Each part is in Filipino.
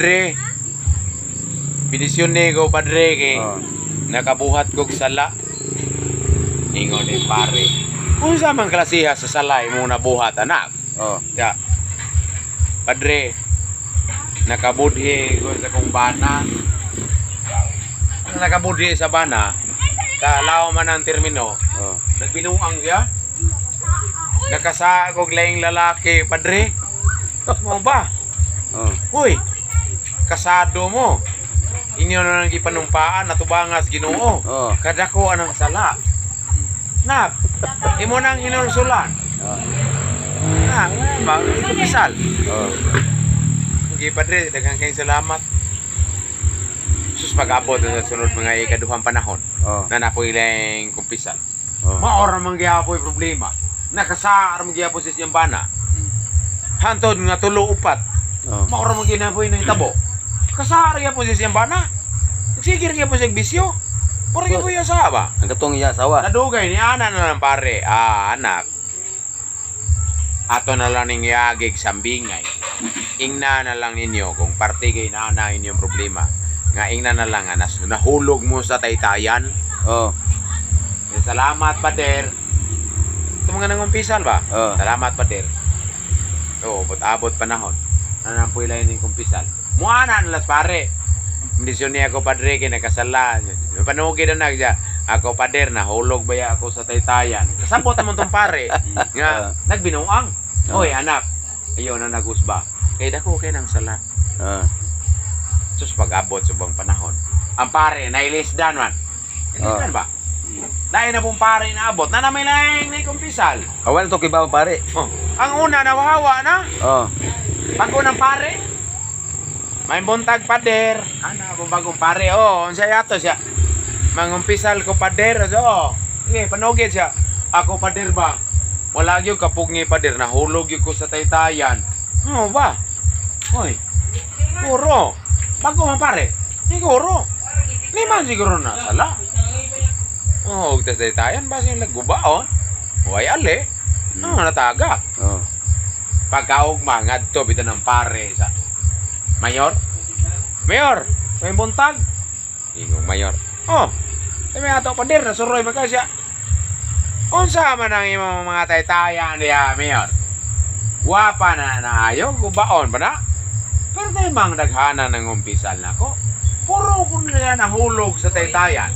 padre. Pinisyon ni ko padre kay Oh. nakabuhat kog sala. Ingon ni pare. Unsa man klasiha sa sala imo nabuhat anak? Oh. Ya. Padre, nakabudhi ko sa kong bana. Nakabudhi sa bana. Kalaw man ang termino. Oh. Nagbinuang siya. Nakasa kog laing lalaki, padre. Mo ba? Oh. Hoy, kasado mo. Inyo na nang gipanumpaan natubangas Ginoo. Oh. Kadako anang sala. Nak, imo nang hinulsulan. Oh. Ba, misal. Oh. Okay, padre, daghang kayong salamat. Sus pag-abot sa sunod mga ikaduhang panahon Oh. na napoy lang kumpisan. Oh. Maora man gyapoy problema. Nakasaar man gyapon sa siyang bana. Hantod nga tulo upat. Oh. Maura mo ginapoy ng tabo. Kasara ya po siya siyang bana. Nagsigir ya po siya bisyo. Pura ya po yung asawa. Ang katong iya sawa. Nadugay ni ana na lang pare. Anak. Ato na lang ning iagig sambingay. Ingna na lang ninyo kung parte kay nana inyong problema. Nga ingna na lang anas. Nahulog mo sa taytayan. Oh. Salamat pader. Ito mga nangumpisal ba? Oh. Salamat pader. Oo, abot panahon. Nanampoy lang yung kumpisal. Muana nalas pare. Kondisyon niya ako padre kay nakasala. Panugi na nagja. Ako pader nahulog baya ako sa taytayan. Kasabot naman tong pare. Nga nagbinuang. Hoy anak. Ayo na nagusba. Kay dako kay nang sala. Ah. Sus pag-abot sa bang panahon. Ang pare nailisdan man. Ilisdan ba? Dahil na pong pare naabot. Na namin lang na kumpisal. Awan to kay ba pare? Oh, ang una nawawa na. Oh. Bago ng pare. May buntag pader. Ano akong bagong pare. Oh, unsay ato siya. Mangumpisal ko pader. So, sige, panugid siya. Ako pader ba? Wala gyud kapugngi pader. Nahulog gyud ko sa taytayan. Ano ba? Hoy. Guro. Bago man pare. Siguro. Liman siguro na sala. Oh, tas taytayan ba siya naggubaon? Huwag ali. Nataga. Oh. Pagkaugma ngadto bitaw ng pare sa Mayor. Mayor, may buntag. Ingong mayor. Oh. Sabi ato pader na suroy man ka siya. Unsa man ang imong mga taytayan diha, mayor? Wapa na naayo gubaon ba na? Pero tayo mang daghana ng umpisal nako. Puro ko nila nahulog sa taytayan.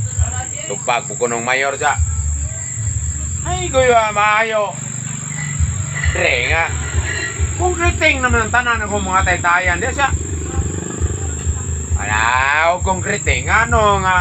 Tupag po ko ng mayor siya. Ay, kuya, maayo. Dre nga. Kung kriting naman ang tanan ng mga taytayan, di siya. Ano, kung kriting, ano nga.